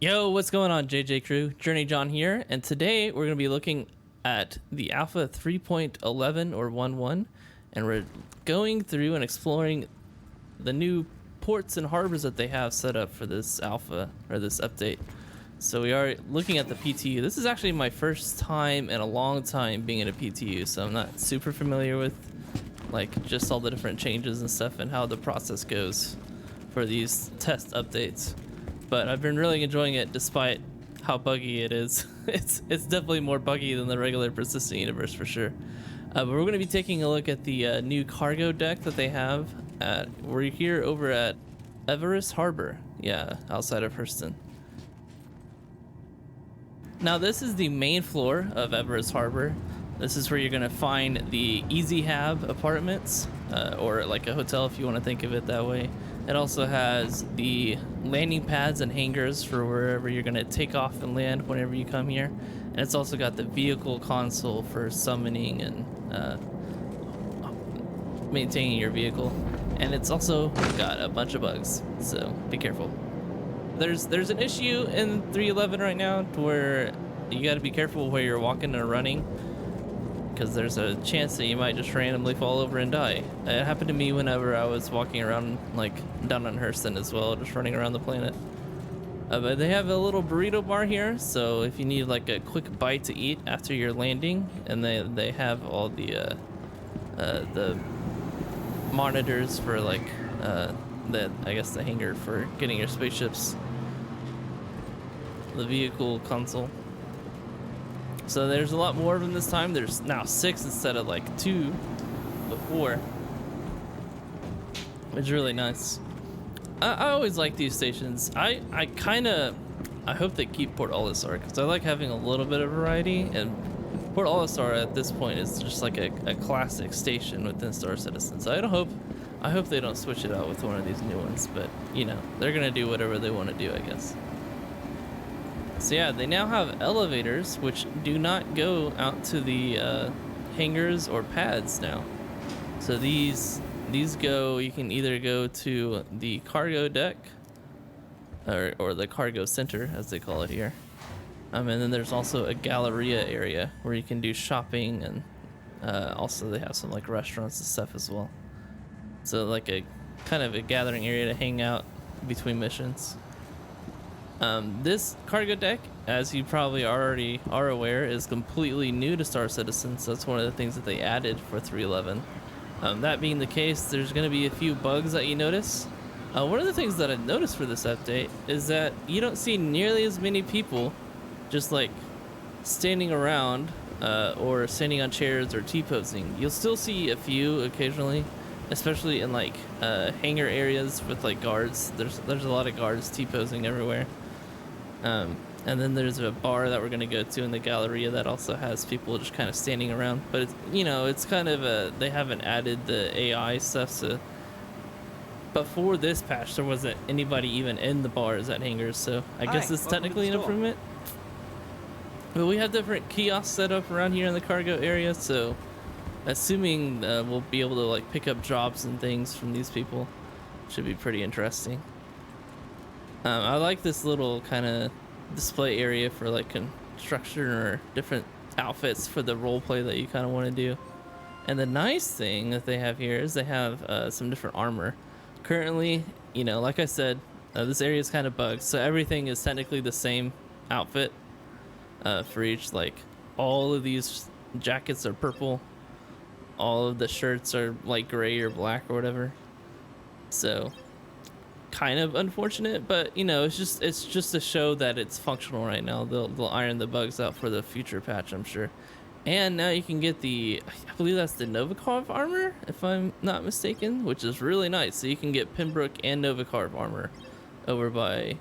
Yo, what's going on, JJ Crew? Journey John here, and today we're going to be looking at the Alpha 3.11 or 1.1, and we're going through and exploring the new ports and harbors that they have set up for this alpha or this update. So we are looking at the PTU. This is actually my first time in a long time being in a PTU, so I'm not super familiar with like just all the different changes and stuff and how the process goes for these test updates. But I've been really enjoying it despite how buggy it is. It's definitely more buggy than the regular persistent universe for sure. But we're going to be taking a look at the new cargo deck that they have. We're here over at Everus Harbor, yeah, outside of Hurston. Now this is the main floor of Everus Harbor. This is where you're going to find the Easy Hab apartments, or like a hotel if you want to think of it that way. It also has the landing pads and hangars for wherever you're going to take off and land whenever you come here. And it's also got the vehicle console for summoning and maintaining your vehicle. And it's also got a bunch of bugs, so be careful. There's an issue in 3.11 right now to where you got to be careful where you're walking or running, because there's a chance that you might just randomly fall over and die. It happened to me whenever I was walking around like down on Hurston as well, just running around the planet. But they have a little burrito bar here, so if you need like a quick bite to eat after your landing, and they have all the monitors for like I guess the hangar for getting your spaceships, the vehicle console. So there's a lot more of them this time. There's now 6 instead of like 2 before, which is really nice. I always like these stations. I hope they keep Port Olisar, because I like having a little bit of variety, and Port Olisar at this point is just like a classic station within Star Citizen. So I hope they don't switch it out with one of these new ones, but you know, they're gonna do whatever they want to do, I guess. So yeah, they now have elevators which do not go out to the hangars or pads now. So these go, you can either go to the cargo deck or the cargo center as they call it here. And then there's also a Galleria area where you can do shopping, and also they have some like restaurants and stuff as well. So like a kind of a gathering area to hang out between missions. This cargo deck, as you probably already are aware, is completely new to Star Citizen, so that's one of the things that they added for 3.11. That being the case, there's going to be a few bugs that you notice. One of the things that I've noticed for this update is that you don't see nearly as many people just like standing around or standing on chairs or T-posing. You'll still see a few occasionally, especially in like hangar areas with like guards. There's a lot of guards T-posing everywhere. And then there's a bar that we're gonna go to in the Galleria that also has people just kind of standing around. But it's, you know, it's kind of they haven't added the AI stuff. So before this patch, there wasn't anybody even in the bars at hangars. So I guess it's technically an improvement. But we have different kiosks set up around here in the cargo area. So assuming we'll be able to like pick up jobs and things from these people, should be pretty interesting. I like this little kind of display area for like construction or different outfits for the role play that you kind of want to do. And the nice thing that they have here is they have some different armor. Currently, you know, like I said, this area is kind of bugged, so everything is technically the same outfit for each. Like all of these jackets are purple, all of the shirts are like gray or black or whatever. So kind of unfortunate, but you know, it's just to show that it's functional right now. They'll iron the bugs out for the future patch, I'm sure. And now you can get I believe that's the Novikov armor, if I'm not mistaken, which is really nice. So you can get Pembroke and Novikov armor over by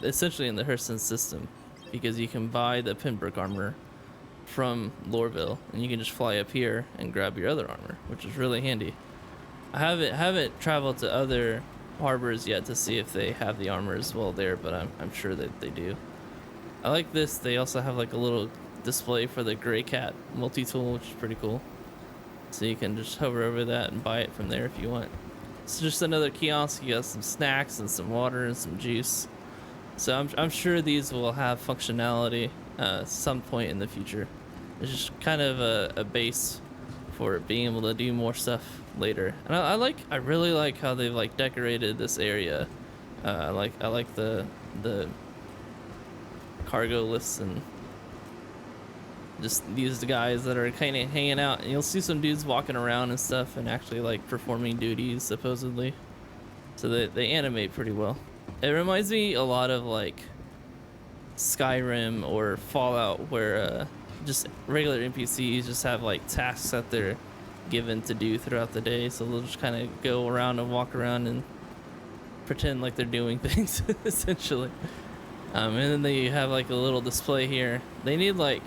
essentially in the Hurston system, because you can buy the Pembroke armor from Lorville and you can just fly up here and grab your other armor, which is really handy. I haven't traveled to other harbors yet to see if they have the armor as well there, but I'm sure that they do. I like this. They also have like a little display for the Gray Cat multi-tool, which is pretty cool. So you can just hover over that and buy it from there if you want. It's just another kiosk. You got some snacks and some water and some juice. So I'm sure these will have functionality some point in the future. It's just kind of a base for being able to do more stuff later. And I really like how they've like decorated this area. I like the cargo lists and just these guys that are kind of hanging out, and you'll see some dudes walking around and stuff and actually like performing duties supposedly. So they animate pretty well. It reminds me a lot of like Skyrim or Fallout, where just regular NPCs just have like tasks that they're given to do throughout the day, so they'll just kind of go around and walk around and pretend like they're doing things essentially. And then they have like a little display here. They need like,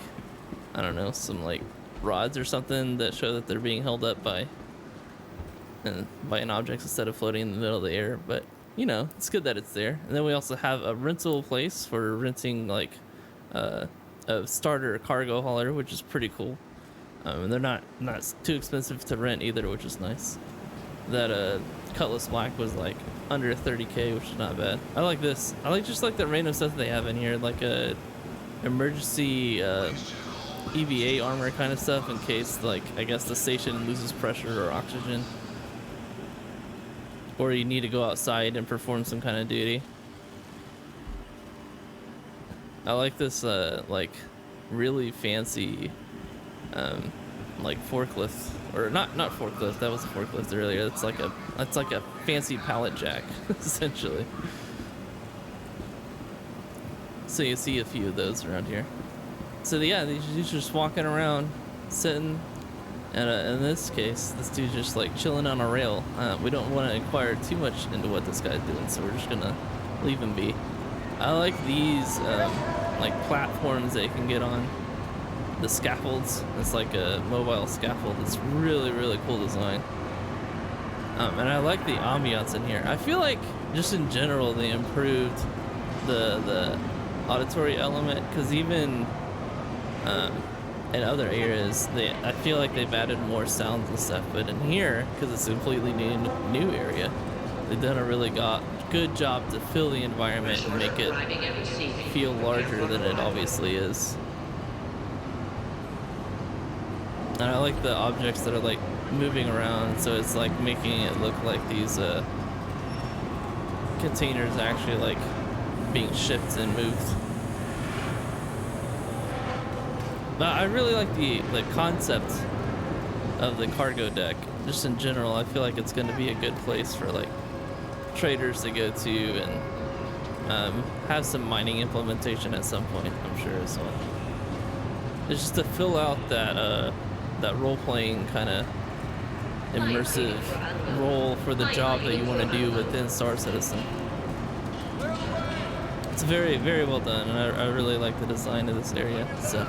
I don't know, some like rods or something that show that they're being held up by an object instead of floating in the middle of the air. But you know, it's good that it's there. And then we also have a rental place for renting like a starter cargo hauler, which is pretty cool. And they're not too expensive to rent either, which is nice. That Cutlass Black was like under 30k, which is not bad. I like this. I like just like the random stuff that they have in here, like a emergency EVA armor kind of stuff in case, like, I guess the station loses pressure or oxygen, or you need to go outside and perform some kind of duty. I like this like really fancy like forklift, or not forklift, that was a forklift earlier. It's like a fancy pallet jack essentially. So you see a few of those around here. So yeah, these dudes just walking around, sitting, and in this case, this dude's just like chilling on a rail. We don't want to inquire too much into what this guy's doing, so we're just gonna leave him be. I like these like platforms that you can get on, the scaffolds. It's like a mobile scaffold. It's really cool design. And I like the ambiance in here. I feel like just in general they improved the auditory element, because even in other areas I feel like they've added more sounds and stuff, but in here, because it's a completely new area, they've done a really good job to fill the environment and make it feel larger than it obviously is. And I like the objects that are like moving around, so it's like making it look like these containers are actually like being shipped and moved. But I really like the concept of the cargo deck. Just in general, I feel like it's going to be a good place for like traders to go to, and have some mining implementation at some point, I'm sure as well. It's just to fill out that role-playing kind of immersive role for the job that you want to do within Star Citizen. It's very well done, and I really like the design of this area. So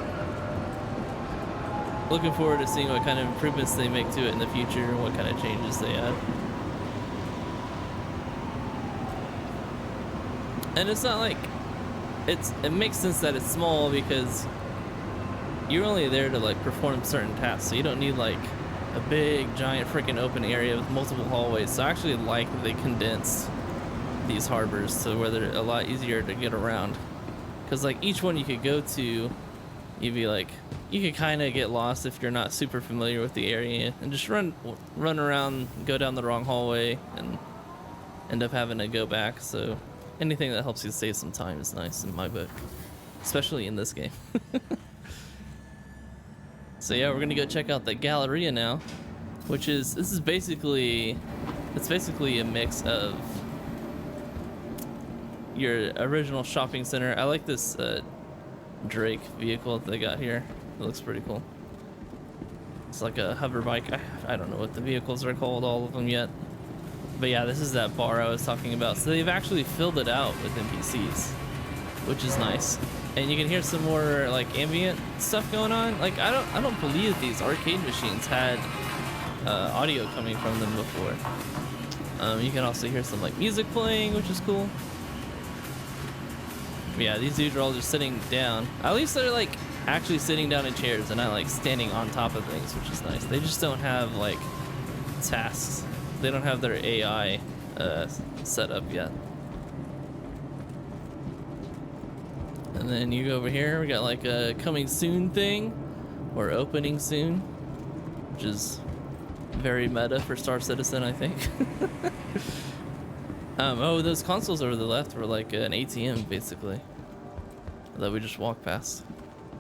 looking forward to seeing what kind of improvements they make to it in the future and what kind of changes they add. And it's not like it makes sense that it's small, because you're only there to like perform certain tasks, so you don't need like a big giant freaking open area with multiple hallways. So I actually like that they condensed these harbors so where they're a lot easier to get around, because like each one you could go to, you'd be like, you could kind of get lost if you're not super familiar with the area and just run around, go down the wrong hallway, and end up having to go back. So anything that helps you save some time is nice in my book, especially in this game. So yeah, we're gonna go check out the Galleria now, which is basically a mix of your original shopping center. I like this Drake vehicle that they got here. It looks pretty cool. It's like a hover bike. I don't know what the vehicles are called, all of them yet. But yeah, this is that bar I was talking about. So they've actually filled it out with NPCs, which is nice. And you can hear some more like ambient stuff going on. Like I don't believe these arcade machines had audio coming from them before. You can also hear some like music playing, which is cool. But yeah, these dudes are all just sitting down. At least they're like actually sitting down in chairs and not like standing on top of things, which is nice. They just don't have like tasks. They don't have their AI set up yet. And then you go over here, we got like a coming soon thing, or opening soon, which is very meta for Star Citizen, I think. Oh, those consoles over the left were like an ATM basically that we just walked past.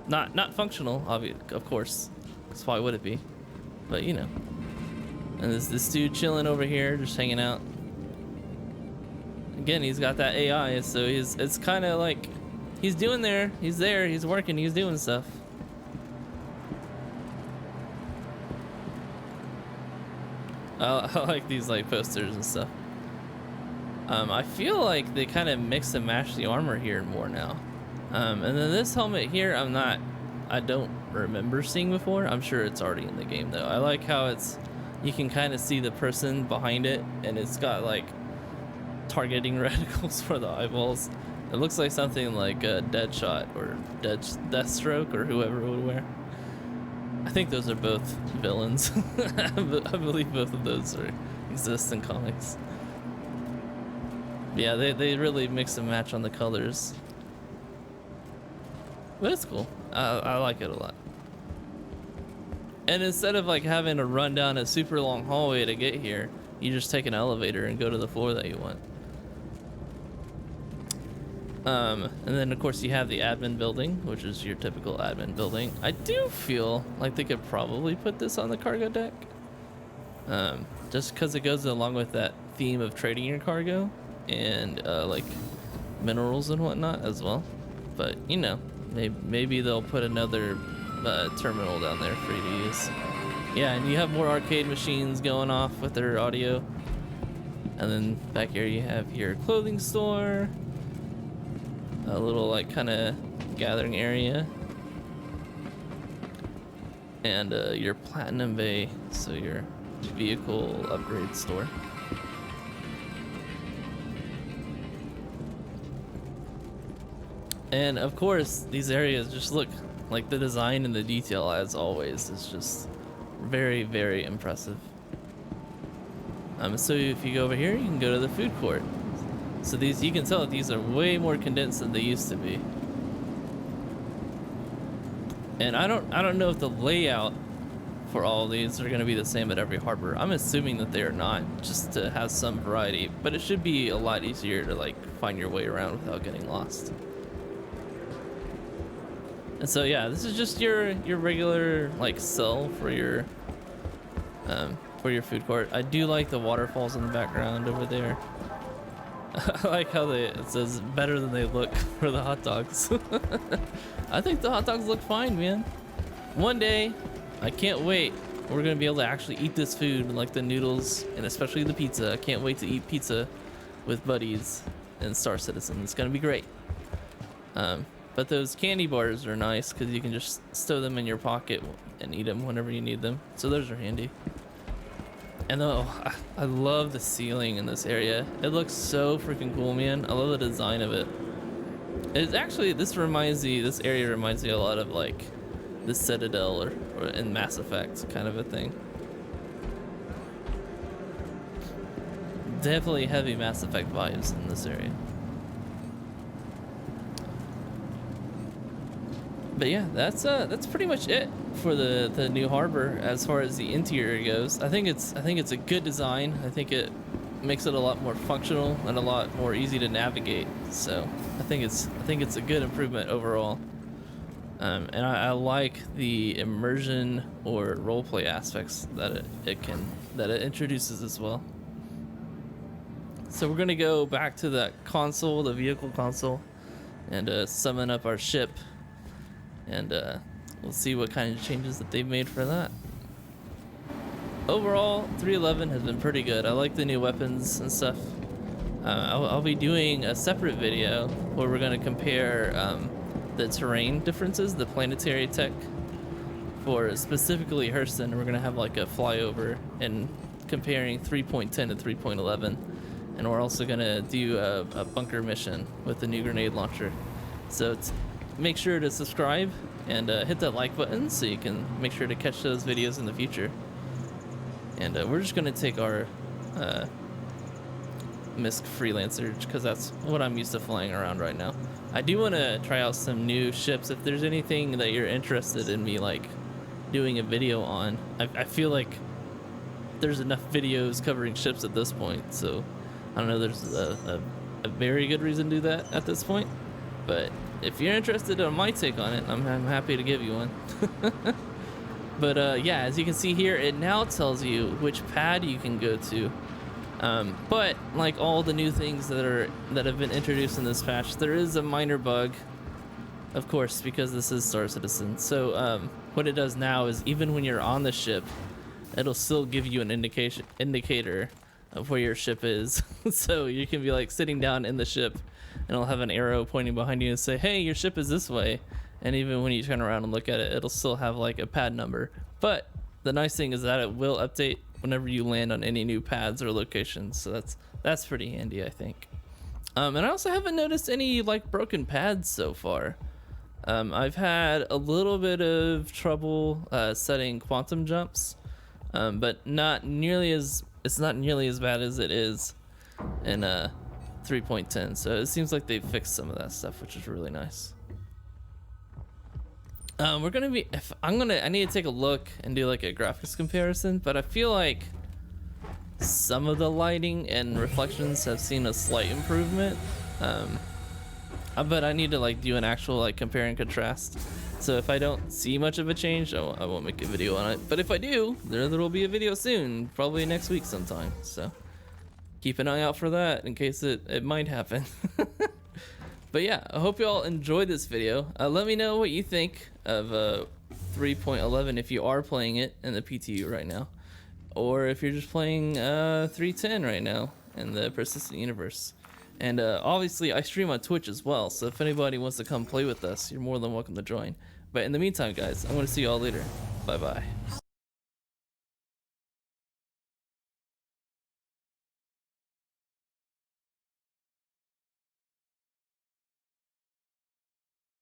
Not functional, of course. That's why would it be? But you know. And this dude chilling over here, just hanging out. Again, he's got that AI, so it's kind of like he's there, he's working, he's doing stuff. I like these like posters and stuff. I feel like they kind of mix and match the armor here more now. And then this helmet here, I don't remember seeing before. I'm sure it's already in the game though. I like how you can kind of see the person behind it, and it's got like targeting reticles for the eyeballs. It looks like something like a Deadshot or Deathstroke or whoever would wear. I think those are both villains. I believe both of those exist in comics. Yeah, they really mix and match on the colors. But it's cool. I like it a lot. And instead of like having to run down a super long hallway to get here, you just take an elevator and go to the floor that you want. And then of course you have the admin building, which is your typical admin building. I do feel like they could probably put this on the cargo deck. Just because it goes along with that theme of trading your cargo and like minerals and whatnot as well. But you know, maybe they'll put another terminal down there for you to use. Yeah, and you have more arcade machines going off with their audio. And then back here you have your clothing store, a little like kind of gathering area, and your platinum bay, so your vehicle upgrade store. And of course these areas just look like the design and the detail, as always, is just very, very impressive. So if you go over here, you can go to the food court. So these, you can tell that these are way more condensed than they used to be. And I don't know if the layout for all of these are going to be the same at every harbor. I'm assuming that they are not, just to have some variety. But it should be a lot easier to like find your way around without getting lost. And so yeah, this is just your regular like cell for your food court. I do like the waterfalls in the background over there. I like how it says better than they look for the hot dogs. I think the hot dogs look fine, man. One day, I can't wait. We're gonna be able to actually eat this food, like the noodles and especially the pizza. I can't wait to eat pizza with buddies in Star Citizen. It's gonna be great. But those candy bars are nice because you can just stow them in your pocket and eat them whenever you need them. So those are handy. And I love the ceiling in this area. It looks so freaking cool, man. I love the design of it. It's actually, this area reminds me a lot of like the Citadel or in Mass Effect kind of a thing. Definitely heavy Mass Effect vibes in this area. But yeah, that's pretty much it for the new harbor as far as the interior goes. I think it's a good design. I think it makes it a lot more functional and a lot more easy to navigate. So I think it's a good improvement overall. And I like the immersion or roleplay aspects that it introduces as well. So we're gonna go back to that console, the vehicle console, and summon up our ship. And we'll see what kind of changes that they've made for that. Overall, 3.11 has been pretty good. I like the new weapons and stuff. I'll be doing a separate video where we're going to compare the terrain differences, the planetary tech for specifically Hurston. We're going to have like a flyover and comparing 3.10 to 3.11. And we're also going to do a bunker mission with the new grenade launcher. So make sure to subscribe and hit that like button so you can make sure to catch those videos in the future. And we're just going to take our MISC Freelancer because that's what I'm used to flying around right now. I do want to try out some new ships. If there's anything that you're interested in me like doing a video on, I feel like there's enough videos covering ships at this point. So I don't know, there's a very good reason to do that at this point. But if you're interested in my take on it, I'm happy to give you one. But yeah, as you can see here, it now tells you which pad you can go to. But like all the new things that have been introduced in this patch, there is a minor bug, of course, because this is Star Citizen. So what it does now is even when you're on the ship, it'll still give you an indicator of where your ship is. So you can be like sitting down in the ship and it'll have an arrow pointing behind you and say, hey, your ship is this way. And even when you turn around and look at it, it'll still have like a pad number. But the nice thing is that it will update whenever you land on any new pads or locations. So that's pretty handy, I think. And I also haven't noticed any like broken pads so far. I've had a little bit of trouble setting quantum jumps, but it's not nearly as bad as it is in 3.10. So it seems like they've fixed some of that stuff, which is really nice. I need to take a look and do like a graphics comparison, but I feel like some of the lighting and reflections have seen a slight improvement. But I need to like do an actual like compare and contrast. So if I don't see much of a change, I won't make a video on it. But if I do, there will be a video soon, probably next week sometime. So keep an eye out for that in case it might happen. But yeah, I hope you all enjoyed this video. Let me know what you think of 3.11 if you are playing it in the PTU right now, or if you're just playing 3.10 right now in the persistent universe. And obviously I stream on Twitch as well, so if anybody wants to come play with us, you're more than welcome to join. But in the meantime, guys, I'm going to see you all later. Bye bye.